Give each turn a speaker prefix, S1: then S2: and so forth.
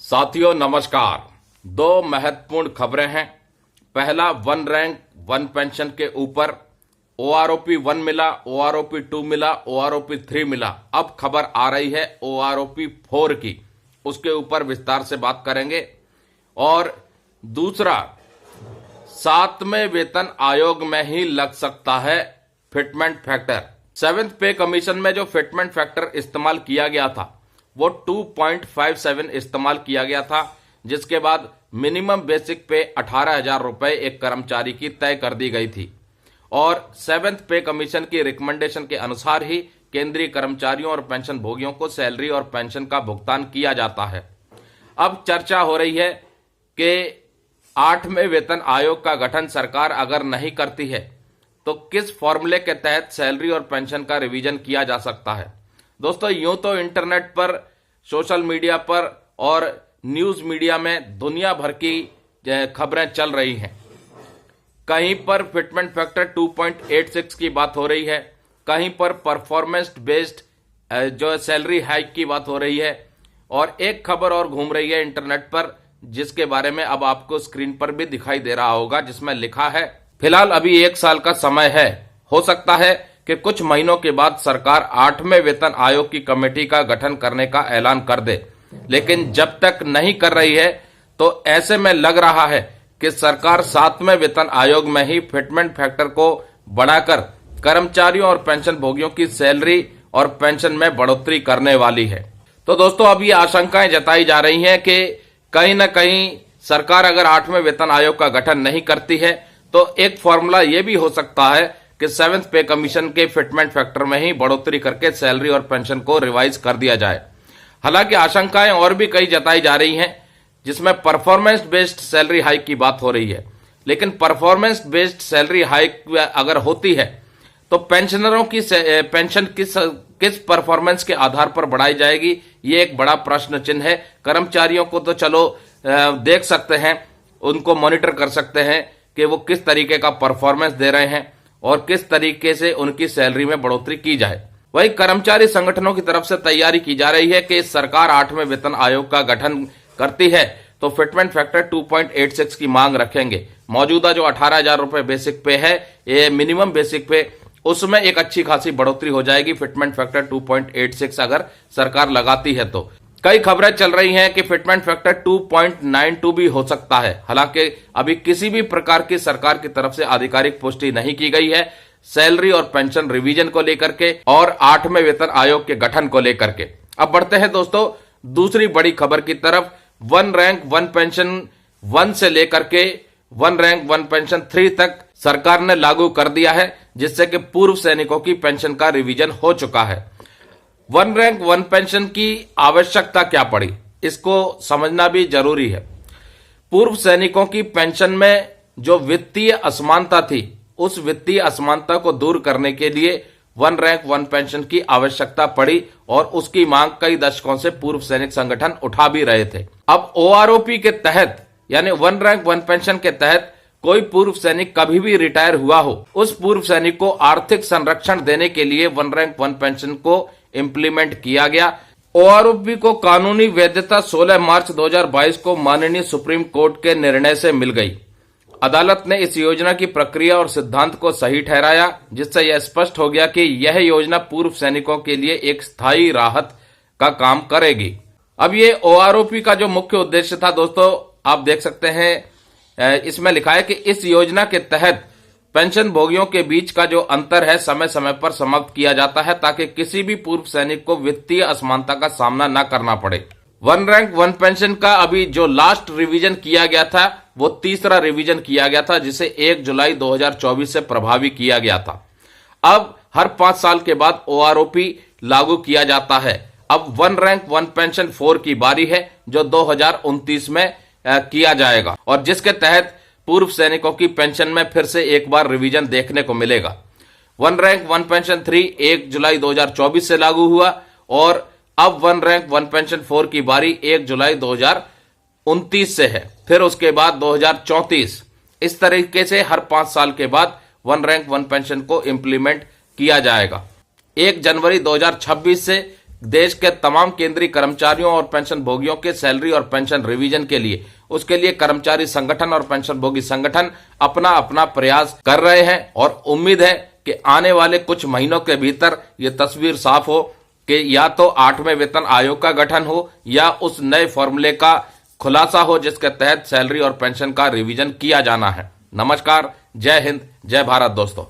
S1: साथियों नमस्कार। दो महत्वपूर्ण खबरें हैं। पहला, वन रैंक वन पेंशन के ऊपर OROP 1 मिला, OROP 2 मिला, OROP 3 मिला। अब खबर आ रही है OROP 4 की, उसके ऊपर विस्तार से बात करेंगे। और दूसरा, 7वें वेतन आयोग में ही लग सकता है फिटमेंट फैक्टर। 7th पे कमीशन में जो फिटमेंट फैक्टर इस्तेमाल किया गया था वो 2.57 इस्तेमाल किया गया था, जिसके बाद मिनिमम बेसिक पे 18,000 रुपए एक कर्मचारी की तय कर दी गई थी। और 7th पे कमीशन की रिकमेंडेशन के अनुसार ही केंद्रीय कर्मचारियों और पेंशन भोगियों को सैलरी और पेंशन का भुगतान किया जाता है। अब चर्चा हो रही है कि 8वें वेतन आयोग का गठन सरकार अगर नहीं करती है तो किस फॉर्मूले के तहत सैलरी और पेंशन का रिवीजन किया जा सकता है। दोस्तों, यूं तो इंटरनेट पर, सोशल मीडिया पर और न्यूज मीडिया में दुनिया भर की खबरें चल रही हैं। कहीं पर फिटमेंट फैक्टर 2.86 की बात हो रही है, कहीं पर परफॉर्मेंस बेस्ड जो सैलरी हाइक की बात हो रही है, और एक खबर और घूम रही है इंटरनेट पर जिसके बारे में अब आपको स्क्रीन पर भी दिखाई दे रहा होगा, जिसमें लिखा है फिलहाल अभी 1 साल का समय है, हो सकता है कि कुछ महीनों के बाद सरकार 8वें वेतन आयोग की कमेटी का गठन करने का ऐलान कर दे। लेकिन जब तक नहीं कर रही है तो ऐसे में लग रहा है कि सरकार 7वें वेतन आयोग में ही फिटमेंट फैक्टर को बढ़ाकर कर्मचारियों और पेंशन भोगियों की सैलरी और पेंशन में बढ़ोतरी करने वाली है। तो दोस्तों, अब ये आशंकाएं जताई जा रही हैं कि कहीं ना कहीं सरकार अगर 8वें वेतन आयोग का गठन नहीं करती है तो एक फॉर्मूला ये भी हो सकता है कि 7th पे कमीशन के फिटमेंट फैक्टर में ही बढ़ोतरी करके सैलरी और पेंशन को रिवाइज कर दिया जाए। हालांकि आशंकाएं और भी कई जताई जा रही हैं, जिसमें परफॉर्मेंस बेस्ड सैलरी हाइक की बात हो रही है। लेकिन परफॉर्मेंस बेस्ड सैलरी हाइक अगर होती है तो पेंशनरों की पेंशन किस परफॉर्मेंस के आधार पर बढ़ाई जाएगी, ये एक बड़ा प्रश्न चिन्ह है। कर्मचारियों को तो चलो देख सकते हैं, उनको मॉनिटर कर सकते हैं कि वो किस तरीके का परफॉर्मेंस दे रहे हैं और किस तरीके से उनकी सैलरी में बढ़ोतरी की जाए। वही कर्मचारी संगठनों की तरफ से तैयारी की जा रही है कि सरकार 8वें वेतन आयोग का गठन करती है तो फिटमेंट फैक्टर 2.86 की मांग रखेंगे। मौजूदा जो 18,000 रुपए बेसिक पे है, ये मिनिमम बेसिक पे, उसमें एक अच्छी खासी बढ़ोतरी हो जाएगी फिटमेंट फैक्टर 2.86 अगर सरकार लगाती है तो। कई खबरें चल रही हैं कि फिटमेंट फैक्टर 2.92 भी हो सकता है। हालांकि अभी किसी भी प्रकार की सरकार की तरफ से आधिकारिक पुष्टि नहीं की गई है सैलरी और पेंशन रिवीजन को लेकर के और 8वें वेतन आयोग के गठन को लेकर के। अब बढ़ते हैं दोस्तों दूसरी बड़ी खबर की तरफ। वन रैंक वन पेंशन 1 से लेकर के वन रैंक वन पेंशन 3 तक सरकार ने लागू कर दिया है, जिससे कि पूर्व सैनिकों की पेंशन का रिवीजन हो चुका है। वन रैंक वन पेंशन की आवश्यकता क्या पड़ी, इसको समझना भी जरूरी है। पूर्व सैनिकों की पेंशन में जो वित्तीय असमानता थी, उस वित्तीय असमानता को दूर करने के लिए वन रैंक वन पेंशन की आवश्यकता पड़ी और उसकी मांग कई दशकों से पूर्व सैनिक संगठन उठा भी रहे थे। अब OROP के तहत यानी वन रैंक वन पेंशन के तहत कोई पूर्व सैनिक कभी भी रिटायर हुआ हो, उस पूर्व सैनिक को आर्थिक संरक्षण देने के लिए वन रैंक वन पेंशन को इंप्लीमेंट किया गया। OROP को कानूनी वैधता 16 मार्च 2022 को माननीय सुप्रीम कोर्ट के निर्णय से मिल गई। अदालत ने इस योजना की प्रक्रिया और सिद्धांत को सही ठहराया, जिससे यह स्पष्ट हो गया कि यह योजना पूर्व सैनिकों के लिए एक स्थायी राहत का काम करेगी। अब ये OROP का जो मुख्य उद्देश्य था दोस्तों, आप देख सकते हैं, इसमें लिखा है कि इस योजना के तहत पेंशन भोगियों के बीच का जो अंतर है समय समय पर समाप्त किया जाता है, ताकि किसी भी पूर्व सैनिक को वित्तीय असमानता का सामना न करना पड़े। वन रैंक वन पेंशन का अभी जो लास्ट रिवीजन किया गया था वो तीसरा रिवीजन किया गया था, जिसे 1 जुलाई 2024 से प्रभावी किया गया था। अब हर 5 साल के बाद OROP लागू किया जाता है। अब वन रैंक वन पेंशन 4 की बारी है, जो 2029 में किया जाएगा और जिसके तहत पूर्व सैनिकों की पेंशन में फिर से एक बार रिवीजन देखने को मिलेगा। वन रैंक वन पेंशन 3 1 जुलाई 2024 से लागू हुआ और अब वन रैंक वन पेंशन 4 की बारी 1 जुलाई 2029 से है, फिर उसके बाद 2034। इस तरीके से हर 5 साल के बाद वन रैंक वन पेंशन को इंप्लीमेंट किया जाएगा। 1 जनवरी 2026 से देश के तमाम केंद्रीय कर्मचारियों और पेंशन भोगियों के सैलरी और पेंशन रिवीजन के लिए, उसके लिए कर्मचारी संगठन और पेंशन भोगी संगठन अपना अपना प्रयास कर रहे हैं और उम्मीद है कि आने वाले कुछ महीनों के भीतर ये तस्वीर साफ हो कि या तो 8वें वेतन आयोग का गठन हो या उस नए फॉर्मूले का खुलासा हो जिसके तहत सैलरी और पेंशन का रिवीजन किया जाना है। नमस्कार, जय हिंद, जय भारत दोस्तों।